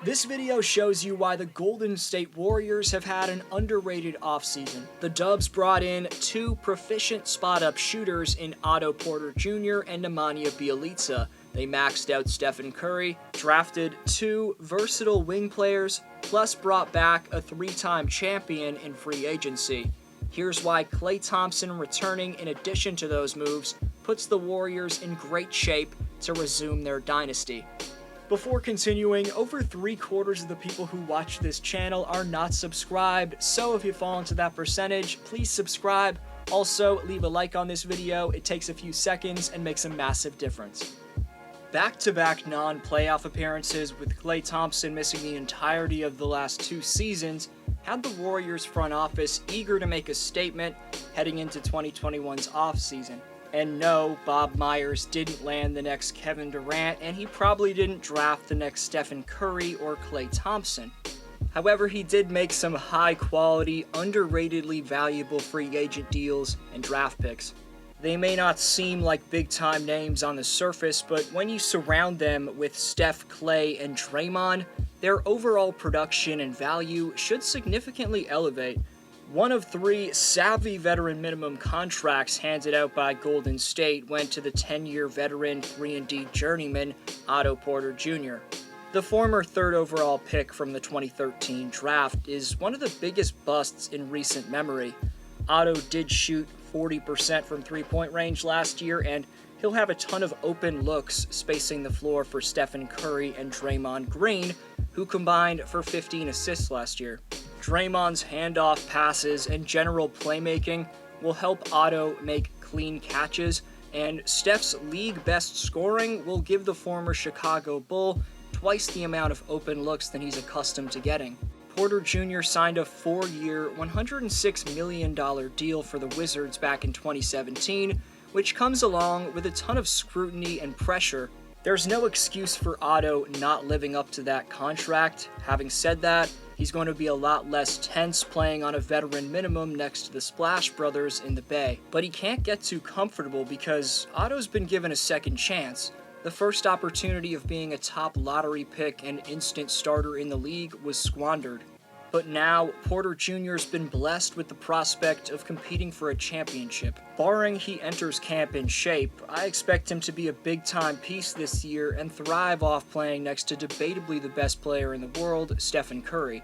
This video shows you why the Golden State Warriors have had an underrated offseason. The Dubs brought in two proficient spot-up shooters in Otto Porter Jr. and Nemanja Bjelica. They maxed out Steph Curry, drafted two versatile wing players, plus brought back a three-time champion in free agency. Here's why Klay Thompson returning in addition to those moves puts the Warriors in great shape to resume their dynasty. Before continuing, over 3/4 of the people who watch this channel are not subscribed, so if you fall into that percentage, please subscribe. Also, leave a like on this video, it takes a few seconds and makes a massive difference. Back-to-back non-playoff appearances with Klay Thompson missing the entirety of the last two seasons had the Warriors front office eager to make a statement heading into 2021's offseason. And no, Bob Myers didn't land the next Kevin Durant, and he probably didn't draft the next Stephen Curry or Klay Thompson. However, he did make some high-quality, underratedly valuable free agent deals and draft picks. They may not seem like big-time names on the surface, but when you surround them with Steph, Klay, and Draymond, their overall production and value should significantly elevate. One of three savvy veteran minimum contracts handed out by Golden State went to the 10-year veteran 3-and-D journeyman Otto Porter Jr. The former third overall pick from the 2013 draft is one of the biggest busts in recent memory. Otto did shoot 40% from three-point range last year, and he'll have a ton of open looks spacing the floor for Stephen Curry and Draymond Green, who combined for 15 assists last year. Draymond's handoff passes and general playmaking will help Otto make clean catches, and Steph's league-best scoring will give the former Chicago Bull twice the amount of open looks than he's accustomed to getting. Porter Jr. signed a 4-year, $106 million deal for the Wizards back in 2017, which comes along with a ton of scrutiny and pressure. There's no excuse for Otto not living up to that contract. Having said that, he's going to be a lot less tense playing on a veteran minimum next to the Splash Brothers in the Bay. But he can't get too comfortable because Otto's been given a second chance. The first opportunity of being a top lottery pick and instant starter in the league was squandered. But now, Porter Jr.'s been blessed with the prospect of competing for a championship. Barring he enters camp in shape, I expect him to be a big-time piece this year and thrive off playing next to debatably the best player in the world, Stephen Curry.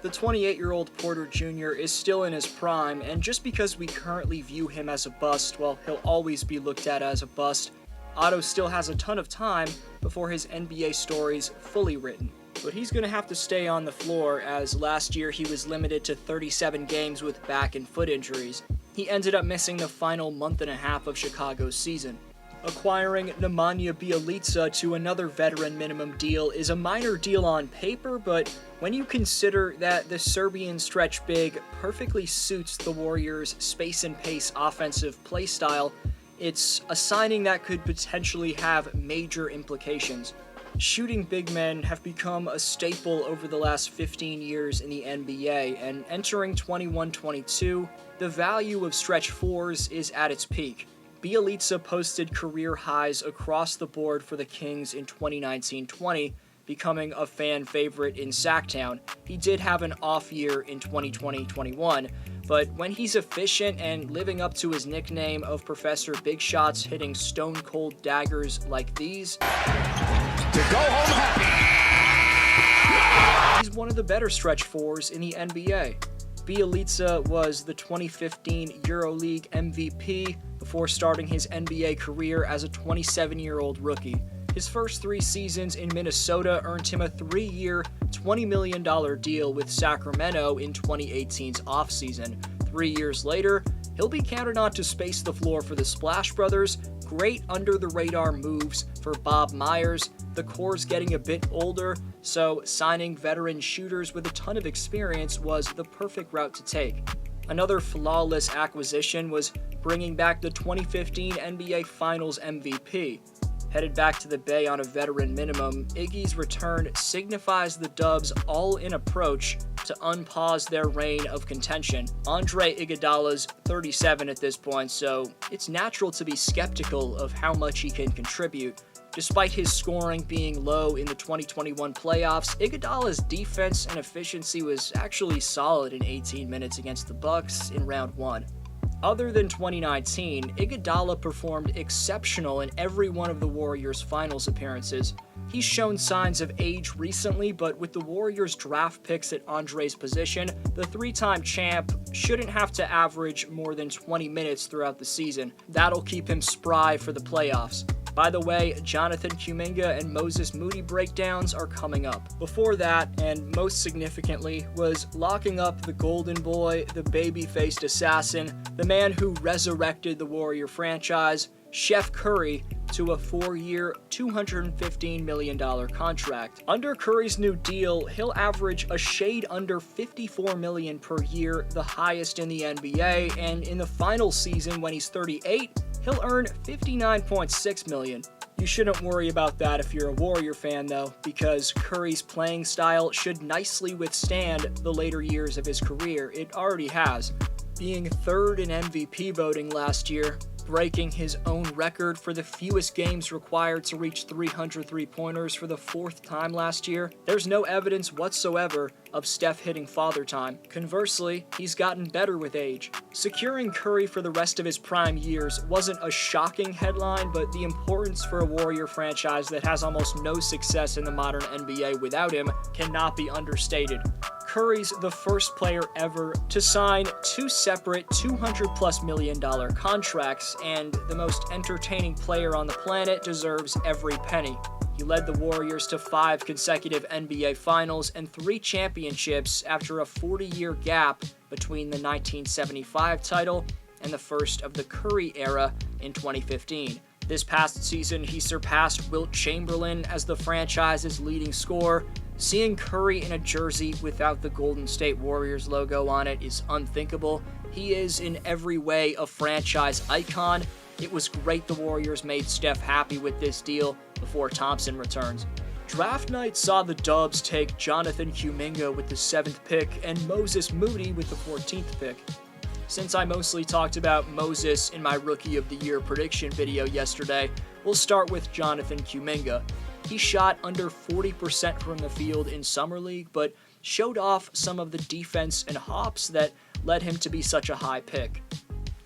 The 28-year-old Porter Jr. is still in his prime, and just because we currently view him as a bust, well, he'll always be looked at as a bust, Otto still has a ton of time before his NBA story's fully written. But he's going to have to stay on the floor, as last year he was limited to 37 games with back and foot injuries. He ended up missing the final month and a half of Chicago's season. Acquiring Nemanja Bjelica to another veteran minimum deal is a minor deal on paper, but when you consider that the Serbian stretch big perfectly suits the Warriors' space and pace offensive playstyle, it's a signing that could potentially have major implications. Shooting big men have become a staple over the last 15 years in the NBA, and entering 21-22, the value of stretch fours is at its peak. Bjelica posted career highs across the board for the Kings in 2019-20, becoming a fan favorite in Sacktown. He did have an off year in 2020-21, but when he's efficient and living up to his nickname of Professor Big Shots hitting stone-cold daggers like these, to go home happy. He's one of the better stretch fours in the NBA. Bjelica was the 2015 EuroLeague MVP before starting his NBA career as a 27-year-old rookie. His first 3 seasons in Minnesota earned him a 3-year, $20 million deal with Sacramento in 2018's offseason. 3 years later, he'll be counted on to space the floor for the Splash Brothers. Great under-the-radar moves for Bob Myers. The core's getting a bit older, so signing veteran shooters with a ton of experience was the perfect route to take. Another flawless acquisition was bringing back the 2015 NBA Finals MVP. Headed back to the Bay on a veteran minimum, Iggy's return signifies the Dubs' all-in approach to unpause their reign of contention. Andre Iguodala's 37 at this point, so it's natural to be skeptical of how much he can contribute. Despite his scoring being low in the 2021 playoffs, Iguodala's defense and efficiency was actually solid in 18 minutes against the Bucks in round 1. Other than 2019, Iguodala performed exceptional in every one of the Warriors' finals appearances. He's shown signs of age recently, but with the Warriors' draft picks at Andre's position, the three-time champ shouldn't have to average more than 20 minutes throughout the season. That'll keep him spry for the playoffs. By the way, Jonathan Kuminga and Moses Moody breakdowns are coming up. Before that, and most significantly, was locking up the Golden Boy, the baby-faced assassin, the man who resurrected the Warrior franchise, Steph Curry, to a 4-year, $215 million contract. Under Curry's new deal, he'll average a shade under $54 million per year, the highest in the NBA, and in the final season when he's 38, he'll earn $59.6 million. You shouldn't worry about that if you're a Warrior fan though, because Curry's playing style should nicely withstand the later years of his career. It already has. Being third in MVP voting last year, breaking his own record for the fewest games required to reach 300 three-pointers for the 4th time last year, there's no evidence whatsoever of Steph hitting father time. Conversely, he's gotten better with age. Securing Curry for the rest of his prime years wasn't a shocking headline, but the importance for a Warrior franchise that has almost no success in the modern NBA without him cannot be understated. Curry's the first player ever to sign 2 separate $200+ million contracts, and the most entertaining player on the planet deserves every penny. He led the Warriors to 5 consecutive NBA Finals and 3 championships after a 40-year gap between the 1975 title and the first of the Curry era in 2015. This past season, he surpassed Wilt Chamberlain as the franchise's leading scorer. Seeing Curry in a jersey without the Golden State Warriors logo on it is unthinkable. He is in every way a franchise icon. It was great the Warriors made Steph happy with this deal before Thompson returns. Draft night saw the Dubs take Jonathan Kuminga with the 7th pick and Moses Moody with the 14th pick. Since I mostly talked about Moses in my Rookie of the Year prediction video yesterday, we'll start with Jonathan Kuminga. He shot under 40% from the field in Summer League, but showed off some of the defense and hops that led him to be such a high pick.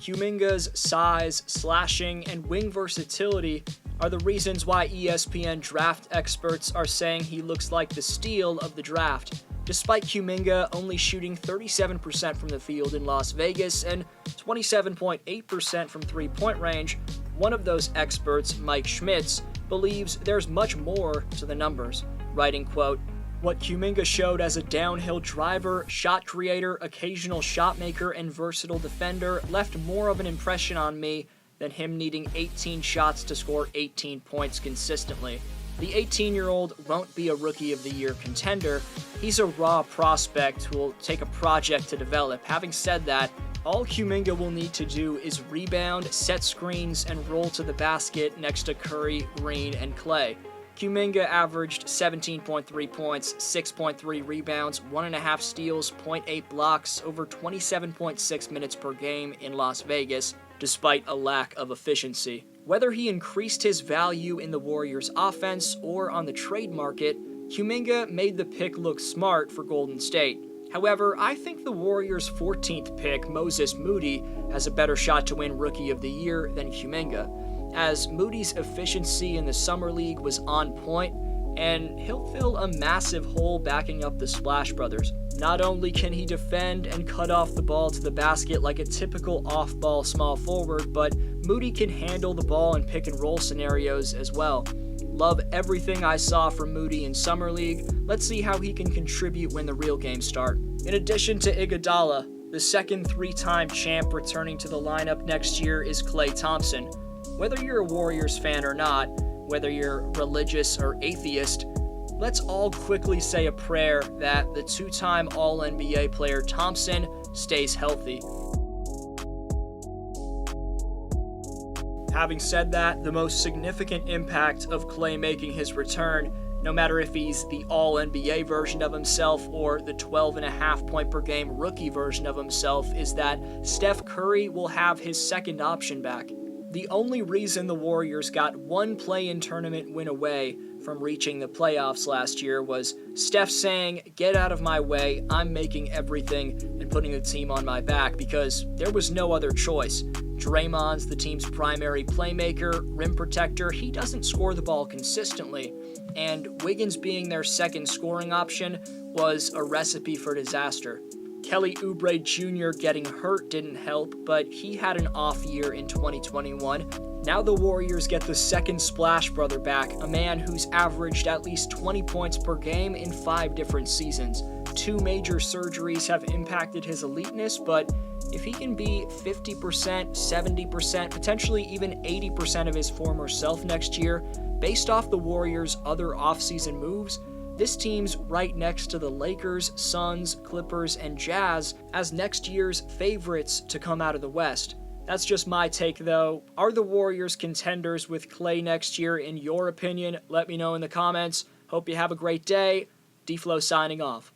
Kuminga's size, slashing, and wing versatility are the reasons why ESPN draft experts are saying he looks like the steal of the draft. Despite Kuminga only shooting 37% from the field in Las Vegas and 27.8% from three-point range, one of those experts, Mike Schmitz, believes there's much more to the numbers, writing, quote, "What Kuminga showed as a downhill driver, shot creator, occasional shot maker, and versatile defender left more of an impression on me than him needing 18 shots to score 18 points consistently. The 18-year-old won't be a Rookie of the Year contender. He's a raw prospect who will take a project to develop. Having said that, all Kuminga will need to do is rebound, set screens, and roll to the basket next to Curry, Green, and Klay. Kuminga averaged 17.3 points, 6.3 rebounds, 1.5 steals, 0.8 blocks, over 27.6 minutes per game in Las Vegas, despite a lack of efficiency. Whether he increased his value in the Warriors' offense or on the trade market, Kuminga made the pick look smart for Golden State. However, I think the Warriors' 14th pick, Moses Moody, has a better shot to win Rookie of the Year than Kuminga, as Moody's efficiency in the Summer League was on point, and he'll fill a massive hole backing up the Splash Brothers. Not only can he defend and cut off the ball to the basket like a typical off-ball small forward, but Moody can handle the ball in pick-and-roll scenarios as well. Love everything I saw from Moody in Summer League. Let's see how he can contribute when the real games start. In addition to Iguodala, the second 3-time champ returning to the lineup next year is Klay Thompson. Whether you're a Warriors fan or not, whether you're religious or atheist, let's all quickly say a prayer that the 2-time All-NBA player Thompson stays healthy. Having said that, the most significant impact of Klay making his return, no matter if he's the All-NBA version of himself or the 12.5 point per game rookie version of himself, is that Steph Curry will have his second option back. The only reason the Warriors got one play-in tournament win away from reaching the playoffs last year was Steph saying, "Get out of my way, I'm making everything," and putting the team on my back, because there was no other choice. Draymond's the team's primary playmaker, rim protector. He doesn't score the ball consistently, and Wiggins being their second scoring option was a recipe for disaster. Kelly Oubre Jr. getting hurt didn't help, but he had an off year in 2021. Now the Warriors get the second Splash Brother back, a man who's averaged at least 20 points per game in 5 different seasons. 2 major surgeries have impacted his eliteness, but if he can be 50%, 70%, potentially even 80% of his former self next year, based off the Warriors' other offseason moves, this team's right next to the Lakers, Suns, Clippers, and Jazz as next year's favorites to come out of the West. That's just my take, though. Are the Warriors contenders with Klay next year, in your opinion? Let me know in the comments. Hope you have a great day. D-Flow signing off.